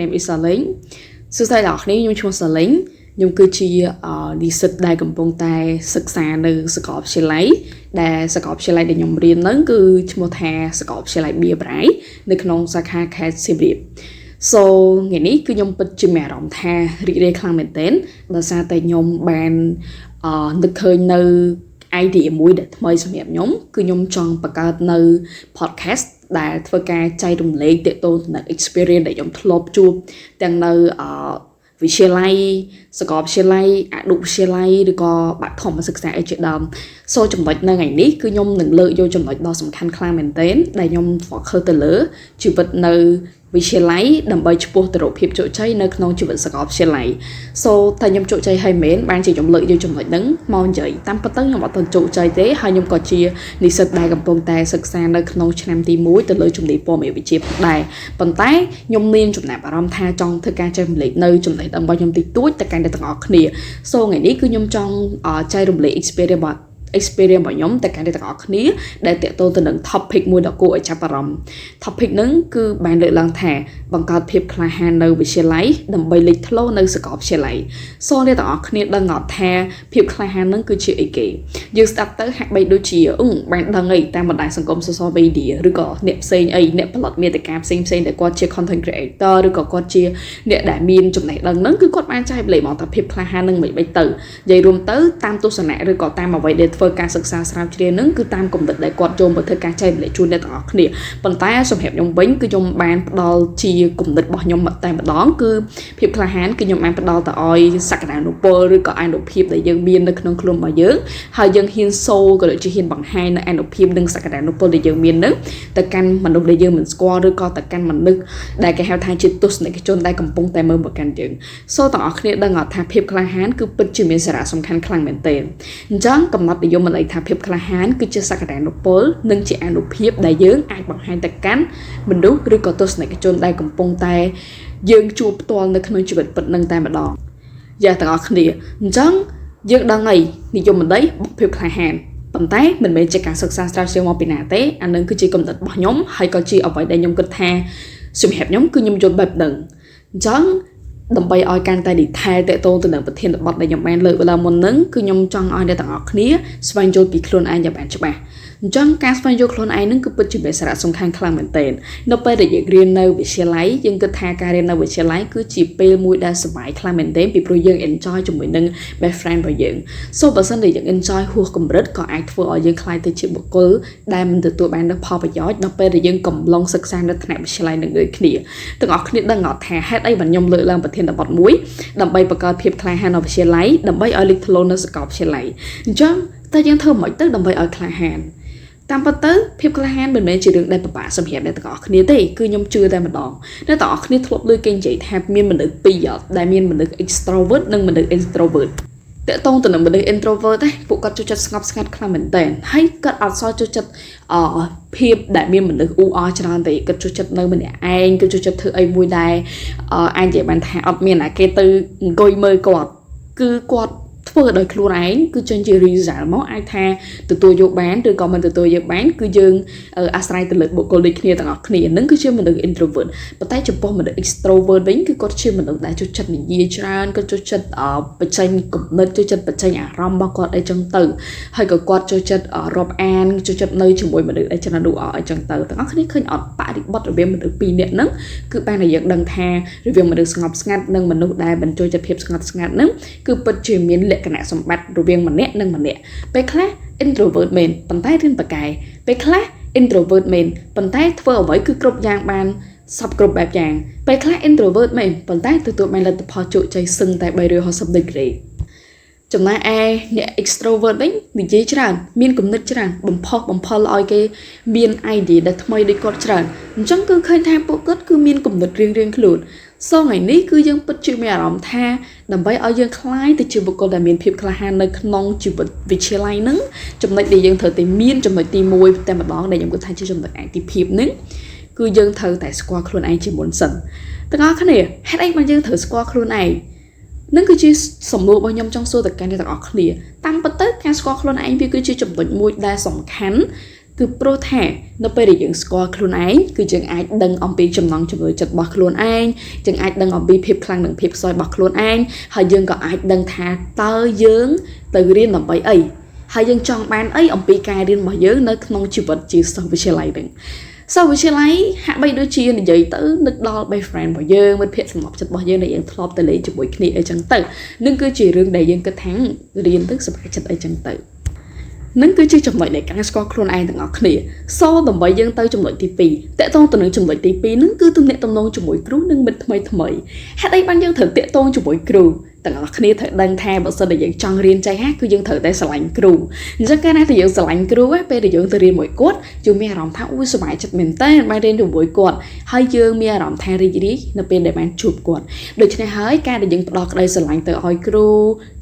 name is Saling សួស្តីអ្នកនរខ្ញុំឈ្មោះ Saling ខ្ញុំគឺជានិស្សិតដែលកំពុងតែសិក្សានៅសាកលវិទ្យាល័យដែលសាកលវិទ្យាល័យដែលខ្ញុំរៀនហ្នឹងគឺឈ្មោះថាសាកលវិទ្យាល័យ BBRI នៅក្នុងសាខាខេត្តសៀមរាប So ថ្ងៃនេះគឺខ្ញុំពិតជាមានអារម្មណ៍ថារីករាយខ្លាំងមែនទែនដោយសារតែខ្ញុំបាននឹកឃើញនៅ idea មួយដែលថ្មីសម្រាប់ខ្ញុំគឺខ្ញុំចង់បង្កើតនៅ podcast ដែលធ្វើការចែករំលែកទាក់ទងទៅនឹង experience ដែលខ្ញុំធ្លាប់ជួបទាំងនៅវិទ្យាល័យសាកលវិទ្យាល័យអនុវិទ្យាល័យឬក៏បឋមសិក្សាអីជាដើម So ចំណុចនៅថ្ងៃនេះគឺខ្ញុំនឹងលើកយកចំណុចដ៏សំខាន់ខ្លាំងមែនទែនដែលខ្ញុំ focus ទៅលើជីវិតនៅវិទ្យាល័យដើម្បីឆ្ពោះទៅរកភាពជោគជ័យនៅក្នុងជីវិតសាកលវិទ្យាល័យ So តែខ្ញុំជោគជ័យហើយមែនបានជាខ្ញុំលើកយកចំណុចហ្នឹងមកនិយាយតាមពិតទៅខ្ញុំអត់ទាន់ជោគជ័យទេហើយខ្ញុំក៏ជានិស្សិតដែលកំពុងតែសិក្សានៅក្នុងឆ្នាំទី1ទៅលើជំនាញព័ត៌មានវិទ្យាផងដែរប៉ុន្តែខ្ញុំមានចំណាប់អារម្មណ៍ថាចង់ធ្វើការចែករំលែកនៅចំណុចរបស់ខ្ញុំតិចតួចទៅកាន់អ្នកទាំងអស់គ្នា So ថ្ងៃនេះគឺខ្ញុំចង់ចែករំលែក experience របស់ខ្ញុំតែកាន់តែទាំងអស់គ្នាដែលតាក់ទងទៅនឹង topic មួយដ៏គួរឲ្យចាប់អារម្មណ៍ topic ហ្នឹងគឺបានលើកឡើងថាបង្កើតភាពក្លាហាននៅវិទ្យាល័យដើម្បីលេចធ្លោនៅសាកលវិទ្យាល័យ So អ្នកទាំងអស់គ្នាដឹងអត់ថាភាពក្លាហានហ្នឹងគឺជាអីគេយើងស្ដាប់ទៅហាក់បីដូចជាបានដឹងអីតាមបណ្ដាញសង្គម social media ឬក៏អ្នកផ្សេងអីអ្នកផលិតមាតិកាផ្សេងដែលគាត់ជា content creator ឬក៏គាត់ជាអ្នកដែលមានចំណេះដឹងហ្នឹងគឺគាត់បានចែករំលែកមកថាភាពក្លាហានហ្នឹងមិនទៅនិយាយរួមទៅតាមទស្សនៈឬក៏តាមអ្វីដែលធ្វើការសិក្សាស្រាវជ្រាវនឹងគឺតាមគំនិតដែលគាត់ចូលមកធ្វើការចែករំលែកជូនអ្នកទាំងអស់គ្នាប៉ុន្តែសម្រាប់ខ្ញុំវិញគឺខ្ញុំបានផ្ដល់ជាគំនិតរបស់ខ្ញុំតែម្ដងគឺភាពក្លាហានគឺខ្ញុំបានផ្ដល់ទៅឲ្យសក្តានុពលឬក៏អានុភាពដែលយើងមាននៅក្នុងខ្លួនរបស់យើងហើយយើងហ៊ានសូក៏ដូចជាហ៊ានបង្ហាញនៅអានុភាពនិងសក្តានុពលដែលយើងមាននឹងទៅកាន់មនុស្សដែលយើងមិនស្គាល់ឬក៏ទៅកាន់មនុស្សដែលគេហៅថាជាទស្សនិកជនដែលកំពុងតែមើលមកកាន់យើង So ទាំងអស់គ្នាដឹងថាភាពក្លាហានគឺពិតជាមានសារៈសំខាន់ខ្លាំងមែនទែនអញ្ចឹងកំណត់និយមន័យថាភាពក្លាហានគឺជាសក្តានុពលនិងជាអានុភាពដែលយើងអាចបង្ហាញទៅកាន់មនុស្សឬក៏ទស្សនិកជនដែលកំពុងតែយើងជួបផ្ទាល់នៅក្នុងជីវិតពិតនឹងតែម្ដងយ៉ាទាំងអស់គ្នាអញ្ចឹងយើងដឹងហើយនិយមន័យភាពក្លាហានប៉ុន្តែមិនមែនជាការសិក្សាស្រាវជ្រាវមកពីណាទេអានឹងគឺជាគំនិតរបស់ខ្ញុំហើយក៏ជាអ្វីដែលខ្ញុំគិតថាសម្រាប់ខ្ញុំគឺខ្ញុំយល់បែបហ្នឹងអញ្ចឹងដើម្បីឲ្យកាន់តែ detail តេតងទៅនឹងប្រធានបទដែលខ្ញុំបានលើកឡើងមុនហ្នឹងគឺខ្ញុំចង់ឲ្យអ្នកទាំងអស់គ្នាស្វែងយល់ពីខ្លួនឯងយ៉ាងបានច្បាស់អញ្ចឹងការស្វែងយល់ខ្លួនឯងហ្នឹងគឺពិតជាមានសារៈសំខាន់ខ្លាំងមែនទែននៅពេលដែលយើងរៀននៅវិទ្យាល័យយើងគិតថាការរៀននៅវិទ្យាល័យគឺជាពេលមួយដែលសប្បាយខ្លាំងមែនទែនពីព្រោះយើង enjoy ជាមួយនឹង best friend របស់យើង So បើសិនជាយើង enjoy ហួសកម្រិតក៏អាចធ្វើឲ្យយើងខ្លាចទៅជាបុគ្គលដែលមិនទទួលបាននូវផលប្រយោជន៍នៅពេលដែលយើងកំឡុងសិក្សានៅថ្នាក់វិទ្យាល័យនឹងដូចគ្នាទាំងអស់គ្នាដឹងអត់ថាហេតុអីបានខ្ញុំលើកឡើងប្រធានបទមួយដើម្បីបង្កើតភាពក្លាហាននៅវិទ្យាល័យដើម្បីឲ្យលេចធ្លោនៅសាកលវិទ្យាល័យអញ្ចឹងតើយើងធ្វើមិនទៅដើម្បីឲ្យក្លាហានតាមពិតទៅភាពក្លាហានមិនមែនជារឿងដែលពិបាកសម្រាប់អ្នកទាំងអស់គ្នាទេគឺខ្ញុំជឿតែម្ដងអ្នកទាំងអស់គ្នាធ្លាប់ឮគេនិយាយថាមានមនុស្សពីរដែលមានមនុស្ស extrovert និងមនុស្ស introvert តើតងទៅនឹងមនុស្ស introvert ទេពួកគាត់ចូលចិត្តស្ងប់ស្ងាត់ខ្លាំងមែនតើហើយគាត់អត់សូវចូលចិត្តភាពដែលមានមនុស្សអ៊ូអរច្រើនទេគាត់ចូលចិត្តនៅម្នាក់ឯងគាត់ចូលចិត្តធ្វើអីមួយដែលអាចនិយាយបានថាអត់មានគេទៅអង្គុយមើលគាត់គឺគាត់ធ្វើដោយខ្លួនឯងគឺចេញជា result មកអាចថាទទួលយកបានឬក៏មិនទទួលយកបានគឺយើងអាស្រ័យទៅលើបុគ្គលដូចគ្នាទាំងអស់គ្នានឹងគឺជាមនុស្ស introvert ប៉ុន្តែចំពោះមនុស្ស extrovert វិញគឺគាត់ជាមនុស្សដែលចូលចិត្តនិយាយច្រើនគាត់ចូលចិត្តបញ្ចេញគំនិតចូលចិត្តបញ្ចេញអារម្មណ៍របស់គាត់អីចឹងទៅហើយក៏គាត់ចូលចិត្តរាប់អានចូលចិត្តនៅជាមួយមនុស្សដែលច្រើននោះអីចឹងទៅទាំងអស់គ្នាឃើញអត់បរិបទរវាងមនុស្សពីរនាក់ហ្នឹងគឺបានតែយើងដឹងថារវាងមនុស្សស្ងប់ស្ងាត់និងមនុស្សដែលមិនចូលចិត្តភាពស្ងប់ស្ងាត់ហ្នឹងគឺពិតជាមានលក្ខណៈសម្បត្តិរវាងម្នាក់និងម្នាក់ពេលខ្លះ introvert មែនប៉ុន្តែរៀនបកែពេលខ្លះ introvert មែនប៉ុន្តែធ្វើអ្វីគឺគ្រប់យ៉ាងបានសពគ្រប់បែបយ៉ាងពេលខ្លះ introvert មែនប៉ុន្តែទទួលបានលទ្ធផលជោគជ័យសឹងតែ360 degree ចំណែកឯអ្នក extrovert វិញនិយាយច្រើនមានគំនិតច្រើនបំផុសបំផុលឲ្យគេមាន idea ដែលថ្មីដូចគាត់ច្រើនអញ្ចឹងគឺឃើញថាពួកគាត់គឺមានគំនិតរៀងៗខ្លួនSo ថ្ងៃនេះគឺយើងពិតជាមានអារម្មណ៍ថាដើម្បីឲ្យយើងខ្លាយទៅជាបុគ្គលដែលមានភាពក្លាហាននៅក្នុងជីវិតវិទ្យាល័យហ្នឹងចំណុចដែលយើងត្រូវតែមានចំណុចទី1តែម្ដងដែលខ្ញុំគិតថាជាចំណុចឯកទីភាពហ្នឹងគឺយើងត្រូវតែស្គាល់ខ្លួនឯងជាមុនសិនទាំងអស់គ្នាហេតុអីបានយើងត្រូវស្គាល់ខ្លួនឯងនឹងគឺជាសំណួររបស់ខ្ញុំចង់សួរទៅកាន់អ្នកទាំងអស់គ្នាតាមពិតទៅការស្គាល់ខ្លួនឯងវាគឺជាចំណុចមួយដែលសំខាន់ គឺព្រោះថានៅពេលដែលយើងស្គាល់ខ្លួនឯងគឺយើងអាចដឹងអំពីចំណង់ចំណូលចិត្តរបស់ខ្លួនឯងយើងអាចដឹងអំពីភាពខ្លាំងនិងភាពខ្សោយរបស់ខ្លួនឯងហើយយើងក៏អាចដឹងថាតើយើងទៅរៀនដើម្បីអីហើយយើងចង់បានអីអំពីការរៀនរបស់យើងនៅក្នុងជីវិតជាសិស្សវិទ្យាល័យហ្នឹងសិស្សវិទ្យាល័យហាក់បីដូចជានិយាយទៅនឹកដល់ best friend របស់យើងមិត្តភក្តិស្មោះចិត្តរបស់យើងដែលយើងធ្លាប់ទៅលេងជាមួយគ្នាអីចឹងទៅនឹងគឺជារឿងដែលយើងគិតថារៀនទៅសប្បាយចិត្តអីចឹងទៅនឹងគឺជាចំណុចនៃការស្គាល់ខ្លួនឯងទាំងអស់គ្នាដើម្បីយើងទៅចំណុចទី2តកតងទៅនឹងចំណុចទី2នឹងគឺទំនាក់ទំនងជាមួយគ្រូនិងមិត្តថ្មីហេតុអីបានយើងត្រូវតាក់ទងជាមួយគ្រូទាំងអស់គ្នាត្រូវដឹងថាបើសិនតែយើងចង់រៀនចេះគឺយើងត្រូវតែស្រឡាញ់គ្រូអញ្ចឹងកាលណាដែលយើងស្រឡាញ់គ្រូពេលដែលយើងទៅរៀនមួយគាត់យើងមានអារម្មណ៍ថាអូយសប្បាយចិត្តមែនតើបានរៀនជាមួយគាត់ហើយយើងមានអារម្មណ៍ថារីករាយនៅពេលដែលបានជួបគាត់ដូច្នេះហើយការដែលយើងផ្ដល់ក្តីស្រឡាញ់ទៅឲ្យគ្រូ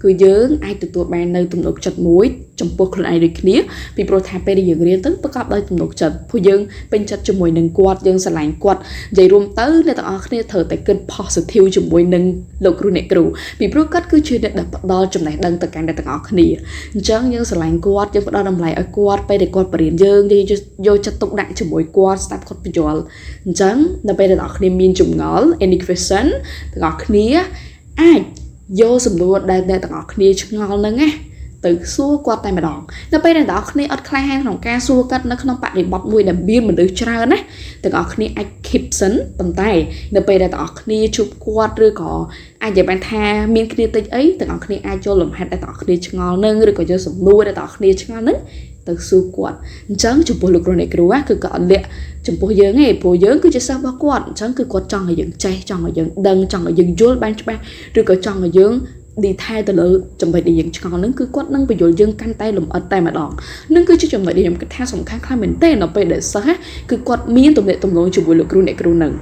គឺយើងអាចទទួលបាននៅទំនុកចិត្តមួយចំពោះខ្លួនឯងដូចគ្នាពីព្រោះថាពេលដែលយើងរៀនទៅប្រកបដោយទំនុកចិត្តព្រោះយើងពេញចិត្តជាមួយនឹងគាត់យើងស្រឡាញ់គាត់និយាយរួមទៅអ្នកទាំងអស់គ្នាត្រូវតែគិត positive ជាមួយនឹងលោកគ្រូអ្នកគ្រូពីព្រោះគាត់គឺជាអ្នកដែលផ្ដល់ចំណេះដឹងទៅកាន់អ្នកទាំងអស់គ្នាអញ្ចឹងយើងស្រឡាញ់គាត់យើងផ្ដល់តម្លៃឲ្យគាត់ពេលដែលគាត់បរៀនយើងយកចិត្តទុកដាក់ជាមួយគាត់ស្ដាប់គាត់បញ្យល់អញ្ចឹងនៅពេលដែលអ្នកគ្នាមានចម្ងល់ any question ទាំងអស់គ្នាអាចយកសំណួរដែលអ្នកទាំងអស់គ្នាឆ្ងល់ហ្នឹងណាទៅសួរគាត់តែម្ដងនៅពេលដែលអ្នកគ្នាអត់ខ្លាហានក្នុងការសួរគាត់នៅក្នុងបរិបទមួយដែលមានមនុស្សច្រើនណាទាំងអស់គ្នាអាច keep សិនប៉ុន្តែនៅពេលដែលទាំងអស់គ្នាជួបគាត់ឬក៏អាចនិយាយបានថាមានគ្នាតិចអីទាំងអស់គ្នាអាចចូលលំហាត់ដែលទាំងអស់គ្នាឆ្ងល់នឹងឬក៏យកសំណួរដែលទាំងអស់គ្នាឆ្ងល់នឹងទៅសួរគាត់អញ្ចឹងចំពោះលោកគ្រូអ្នកគ្រូគឺក៏អត់លាក់ចំពោះយើងទេព្រោះយើងគឺជាសិស្សរបស់គាត់អញ្ចឹងគឺគាត់ចង់ឲ្យយើងចេះចង់ឲ្យយើងដឹងចង់ឲ្យយើងយល់បានច្បាស់ឬក៏ចង់ឲ្យយើងdetail ទៅលើចំណុចដែលយើងឆ្ងល់ហ្នឹងគឺគាត់នឹងបញ្យល់យើងកាន់តែលម្អិតតែម្ដងនឹងគឺជាចំណុចដែលខ្ញុំគិតថាសំខាន់ខ្លាំងមែនទែននៅពេលដែលសិស្សគឺគាត់មានទំនាក់ទំនងជាមួយលោកគ្រូអ្នកគ្រូនឹង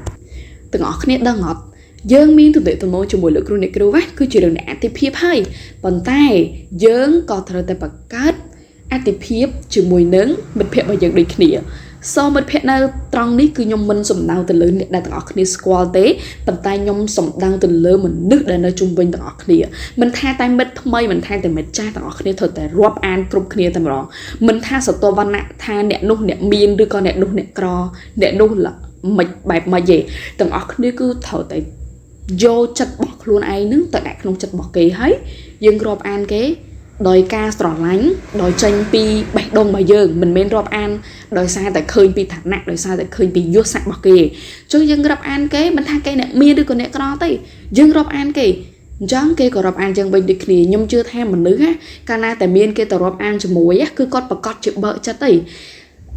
ទាំងអស់គ្នាដឹងអត់យើងមានទំនាក់ទំនងជាមួយលោកគ្រូអ្នកគ្រូគឺជារឿងនៃអតិភិបហើយប៉ុន្តែយើងក៏ត្រូវតែបង្កើតអតិភិបជាមួយនឹងមិត្តភក្តិរបស់យើងដូចគ្នាមិត្តភក្តិនៅត្រង់នេះគឺខ្ញុំមិនសំដៅទៅលើអ្នកដែលទាំងអស់គ្នាស្គាល់ទេប៉ុន្តែខ្ញុំសំដៅទៅលើមនុស្សដែលនៅជុំវិញទាំងអស់គ្នាមិនថាតែមិត្តថ្មីមិនថាតែមិត្តចាស់ទាំងអស់គ្នាត្រូវតែរាប់អានគ្រប់គ្នាតែម្ដងមិនថាសតវណ្ណៈថាអ្នកនោះអ្នកមានឬក៏អ្នកនោះអ្នកក្រអ្នកនោះមិនបែបមិនទេទាំងអស់គ្នាគឺត្រូវតែយកចិត្តរបស់ខ្លួនឯងនឹងទៅដាក់ក្នុងចិត្តរបស់គេហើយយើងរាប់អានគេដោយការស្រឡាញ់ដោយចេញពីបេះដូងរបស់យើងមិនមែនរាប់អានដោយសារតែឃើញពីឋានៈដោយសារតែឃើញពីយសស័ក្តិរបស់គេអញ្ចឹងយើងរាប់អានគេមិនថាគេអ្នកមានឬក៏អ្នកក្រទេយើងរាប់អានគេអញ្ចឹងគេក៏រាប់អានចឹងវិញដូចគ្នាខ្ញុំជឿថាមនុស្សកាលណាតែមានគេទៅរាប់អានជាមួយគឺគាត់ប្រកាសជាបើកចិត្តទេ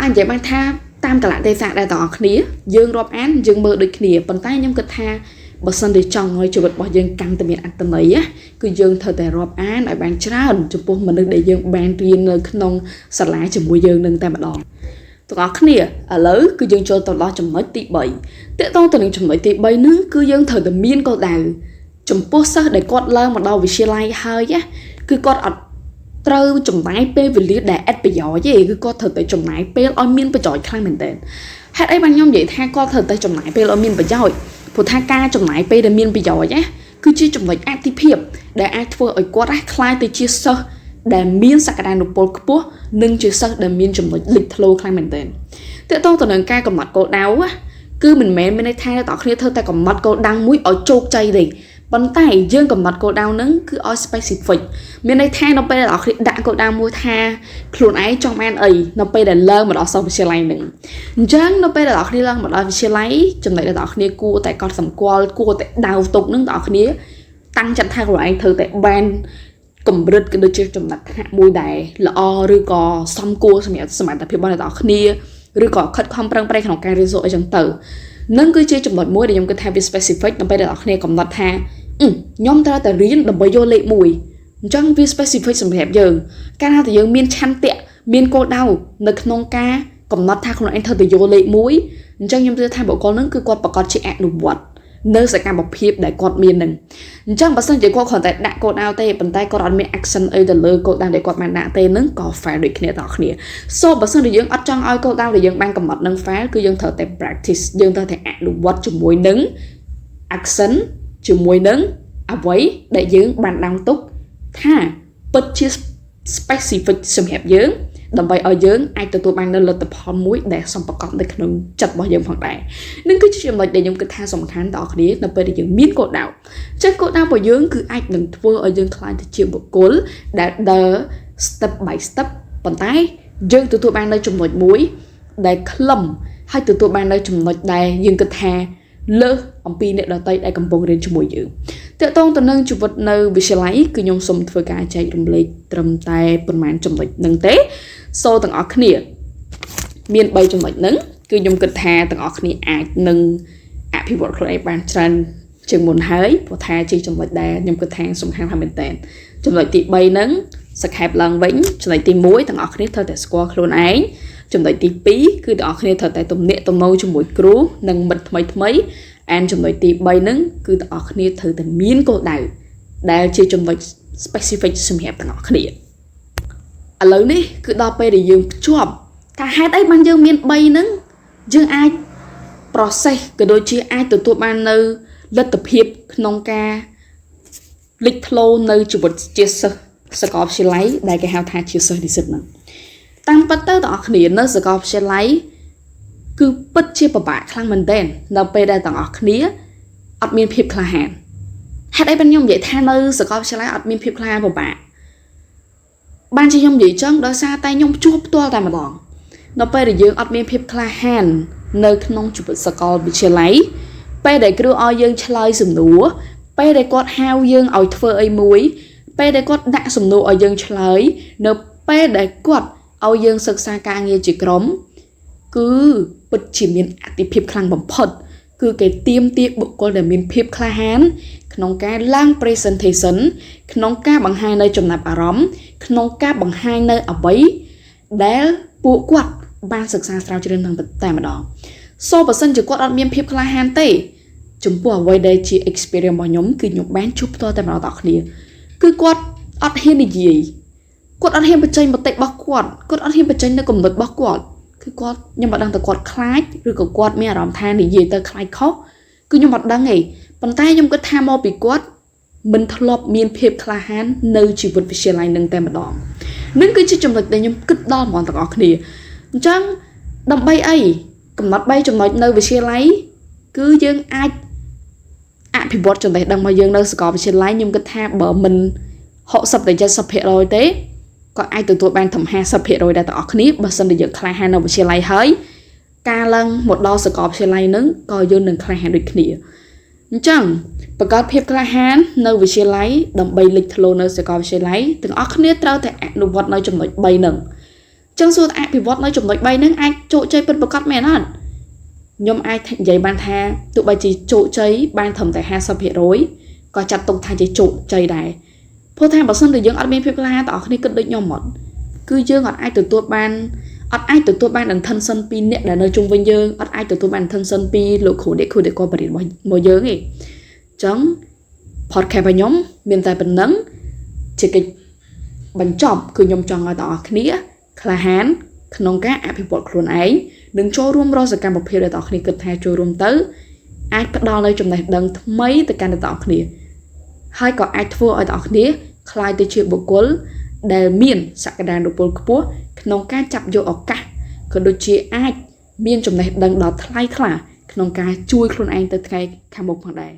អញ្ចឹងបានថាតាមកលៈទេសៈដែលទាំងអស់គ្នាយើងរាប់អានយើងមើលដូចគ្នាប៉ុន្តែខ្ញុំគិតថាបើសិនជាចង់ឲ្យជីវិតរបស់យើងកាន់តែមានអត្ថន័យគឺយើងត្រូវតែរាប់អានឲ្យបានច្រើនចំពោះមនុស្សដែលយើងបានរៀននៅក្នុងសាលាជាមួយយើងនឹងតែម្ដងទាំងអស់គ្នាឥឡូវគឺយើងចូលទៅដល់ចំណុចទី3តើតើទៅនឹងចំណុចទី3ហ្នឹងគឺយើងត្រូវតែមានគោលដៅចំពោះសិស្សដែលគាត់ឡើងមកដល់វិទ្យាល័យហើយគឺគាត់អត់ត្រូវចំណាយពេលវេលាដែលឥតប្រយោជន៍ទេគឺគាត់ត្រូវតែចំណាយពេលឲ្យមានប្រយោជន៍ខ្លាំងមែនទែនហេតុអីបានខ្ញុំនិយាយថាគាត់ត្រូវតែចំណាយពេលឲ្យមានប្រយោជន៍ព្រោះថាការចំណាយពេលដែលមានប្រយោជន៍គឺជាចំណុចអាទិភាពដែលអាចធ្វើឲ្យគាត់ខ្លាយទៅជាសិស្សដែលមានសក្តានុពលខ្ពស់និងជាសិស្សដែលមានចំណុចលេចធ្លោខ្លាំងមែនទែនតើតើទៅនឹងការកំណត់គោលដៅគឺមិនមែនមានន័យថាអ្នកទាំងគ្នាធ្វើតែកំណត់គោលដៅមួយឲ្យជោគជ័យទេប៉ុន្តែយើងកំណត់គោលដៅហ្នឹងគឺឲ្យ specific មានន័យថានៅពេលដែលអ្នកគ្នាដាក់គោលដៅមួយថាខ្លួនឯងចង់បានអីនៅពេលដែលឡើងមកដល់សាកលវិទ្យាល័យហ្នឹងអញ្ចឹងនៅពេលដែលអ្នកគ្នាឡើងមកដល់វិទ្យាល័យចំណុចដែលអ្នកគ្នាគួរតែកត់សម្គាល់គួរតែដៅទុកហ្នឹងអ្នកគ្នាតាំងចិត្តថាខ្លួនឯងត្រូវតែបានកម្រិតក៏ដូចជាចំណាត់ថ្នាក់មួយដែលល្អឬក៏សមគួរសម្រាប់សមត្ថភាពរបស់អ្នកគ្នាឬក៏ខិតខំប្រឹងប្រែងក្នុងការរៀនសូត្រអីចឹងទៅនឹងគឺជាចំណុចមួយដែលខ្ញុំគិតថាវា specific ដើម្បីឲ្យអ្នកគ្នាកំណត់ថាខ្ញុំត្រូវតែរៀនដើម្បីយកលេខ1អញ្ចឹងវា specific សម្រាប់យើងកាលណាតែយើងមានឆន្ទៈមានគោលដៅនៅក្នុងការកំណត់ថាខ្លួនឯងត្រូវតែយកលេខ1អញ្ចឹងខ្ញុំជឿថាបុគ្គលហ្នឹងគឺគាត់ប្រកាសជាអនុវត្តនៅសកម្មភាពដែលគាត់មាននឹងអញ្ចឹងបើសិនជាគាត់គ្រាន់តែដាក់គោលដៅទេប៉ុន្តែគាត់អត់មាន action អីទៅលើគោលដៅដែលគាត់បានដាក់ទេនឹងក៏ fail ដូចគ្នាទាំងគ្នា so បើសិនជាយើងអត់ចង់ឲ្យគោលដៅដែលយើងបានកំណត់នឹង fail គឺយើងត្រូវតែ practice យើងត្រូវតែអនុវត្តជាមួយនឹង action ជាមួយនឹងអ្វីដែលយើងបានដាំទុកថាពិតជា specific សម្រាប់យើង ដើម្បីឲ្យយើងអាចទទួលបាននូវលទ្ធផលមួយដែលសំប្រកបនៅក្នុងចិត្តរបស់យើងផងដែរនឹងគឺជាចំណុចដែលខ្ញុំគិតថាសំខាន់ដល់អ្នកនៅពេលដែលយើងមានគោលដៅចឹងគោលដៅរបស់យើងគឺអាចនឹងធ្វើឲ្យយើងខ្លាយទៅជាបុគ្គលដែលដើរ step by step ប៉ុន្តែយើងទទួលបាននៅចំណុចមួយដែលខ្លឹមហើយទទួលបាននៅចំណុចដែលយើងគិតថាលើសអំពីអ្នកដទៃដែលកំពុងរៀនជាមួយយើងតើតងទៅនឹងជីវិតនៅវិទ្យាល័យគឺខ្ញុំសូមធ្វើការចែករំលែកត្រឹមតែប៉ុន្មានចំណុចហ្នឹងទេសូមទាំងអស់គ្នាមាន3ចំណុចហ្នឹងគឺខ្ញុំគិតថាទាំងអស់គ្នាអាចនឹងអភិវឌ្ឍខ្លួនឯងបានច្រើនជាងមុនហើយព្រោះថាជាចំណុចដែលខ្ញុំគិតថាសំខាន់មែនតើចំណុចទី3ហ្នឹងសង្ខេបឡើងវិញចំណុចទី1ទាំងអស់គ្នាត្រូវតែស្គាល់ខ្លួនឯងចំណុចទី2គឺទាំងអស់គ្នាត្រូវតែទំនាក់ទំនងជាមួយគ្រូនិងមិត្តថ្មីៗចំណុចទី3ហ្នឹងគឺទាំងអស់គ្នាត្រូវតែមានគោលដៅដែលជាចំណុច specific សម្រាប់ទាំងអស់គ្នាឥឡូវនេះគឺដល់ពេលដែលយើងភ្ជាប់ថាហេតុអីបានយើងមាន3ហ្នឹងយើងអាច process ក៏ដូចជាអាចទទួលបាននៅលទ្ធភាពក្នុងការលេចធ្លោនៅជីវិតជាសិស្សសាកលវិទ្យាល័យដែលគេហៅថាជាសិស្សនិស្សិតហ្នឹងតាមពិតទៅទាំងអស់គ្នានៅសាកលវិទ្យាល័យគឺពិតជាពិបាកខ្លាំងមែនទែននៅពេលដែលទាំងអស់គ្នាអត់មានភាពក្លាហានហេតុអីបានខ្ញុំនិយាយថានៅសាកលវិទ្យាល័យអត់មានភាពក្លាហានពិបាកបានជាខ្ញុំនិយាយចឹងដោយសារតែខ្ញុំជួបផ្ទាល់តែម្ដងនៅពេលដែលយើងអត់មានភាពក្លាហាននៅក្នុងជីវិតសាកលវិទ្យាល័យពេលដែលគ្រូឲ្យយើងឆ្លើយសំណួរពេលដែលគាត់ហៅយើងឲ្យធ្វើអីមួយពេលដែលគាត់ដាក់សំណួរឲ្យយើងឆ្លើយនៅពេលដែលគាត់ឲ្យយើងសិក្សាការងារជាក្រុមគឺពិតជាមានអតិភិបខ្លាំងបំផុតគឺគេទាមទារបុគ្គលដែលមានភាពក្លាហានក្នុងការឡើង presentation ក្នុងការបង្ហាញនៅចំណាប់អារម្មណ៍ក្នុងការបង្ហាញនៅអ្វីដែលពួកគាត់បានសិក្សាស្រាវជ្រាវនឹងតែម្ដងសូបើសិនជាគាត់អត់មានភាពក្លាហានទេចំពោះអ្វីដែលជា experience របស់ខ្ញុំគឺខ្ញុំបានជួបផ្ទាល់តែម្ដងដល់គ្នាគឺគាត់អត់ហ៊ាននិយាយគាត់អត់ហ៊ានបញ្ចេញមតិរបស់គាត់អត់ហ៊ានបញ្ចេញនៅគំនិតរបស់គាត់គឺគាត់ខ្ញុំមិនដឹងថាគាត់ខ្លាចឬក៏គាត់មានអារម្មណ៍ថានិយាយទៅខ្លាចខុសគឺខ្ញុំអត់ដឹងទេប៉ុន្តែខ្ញុំគិតថាមកពីគាត់មិនធ្លាប់មានភាពក្លាហាននៅជីវិតវិទ្យាល័យនឹងតែម្ដងនឹងគឺជាចំណុចដែលខ្ញុំគិតដល់ហ្មងទាំងអស់គ្នាអញ្ចឹងដើម្បីអីកំណត់3ចំណុចនៅវិទ្យាល័យគឺយើងអាចអភិវឌ្ឍចំណេះដឹងរបស់យើងនៅសាកលវិទ្យាល័យខ្ញុំគិតថាបើមិន60ទៅ 70%ទេក៏អាចទទួលបានត្រឹម 50% ដែរទាំងអស់គ្នាបើសិនជាយើងក្លាហាននៅវិទ្យាល័យហើយការឡើងមកដល់សាកលវិទ្យាល័យនឹងក៏យើងនឹងក្លាហានដូចគ្នាអញ្ចឹងបង្កើតភាពក្លាហាននៅវិទ្យាល័យដើម្បីលេចធ្លោនៅសាកលវិទ្យាល័យទាំងអស់គ្នាត្រូវតែអនុវត្តនៅចំណុច3ហ្នឹងអញ្ចឹងសួរថាអភិវឌ្ឍនៅចំណុច3ហ្នឹងអាចជោគជ័យពិតប្រាកដមែនអត់ខ្ញុំអាចនិយាយបានថាទោះបីជាជោគជ័យបានត្រឹមតែ 50% ក៏ចាត់ទុកថាជាជោគជ័យដែរព្រោះថាបើសិនតែយើងអត់មានភាពក្លាហានទាំងអស់គ្នាគិតដូចខ្ញុំអត់គឺយើងអត់អាចទទួលបាន attention ពីអ្នកដែលនៅជុំវិញយើងអត់អាចទទួលបាន attention ពីលោកគ្រូអ្នកគាត់បរិញ្ញាបត្រមកយើងទេអញ្ចឹង podcast របស់ខ្ញុំមានតែប៉ុណ្្នឹងជាកិច្ចបញ្ចប់គឺខ្ញុំចង់ឲ្យទាំងអស់គ្នាក្លាហានក្នុងការអភិវឌ្ឍខ្លួនឯងនិងចូលរួមរកសកម្មភាពដែលទាំងអស់គ្នាគិតថាចូលរួមទៅអាចផ្ដល់នូវចំណេះដឹងថ្មីទៅកាន់ទាំងអស់គ្នាហើយក៏អាចធ្វើឲ្យទាំងអស់គ្នាក្លាយទៅជាបុគ្គលដែលមានសក្តានុពលខ្ពស់ក្នុងការចាប់យកឱកាសក៏ដូចជាអាចមានចំណេះដឹងដ៏ថ្លៃថ្លាក្នុងការជួយខ្លួនឯងទៅថ្ងៃខាងមុខផងដែរ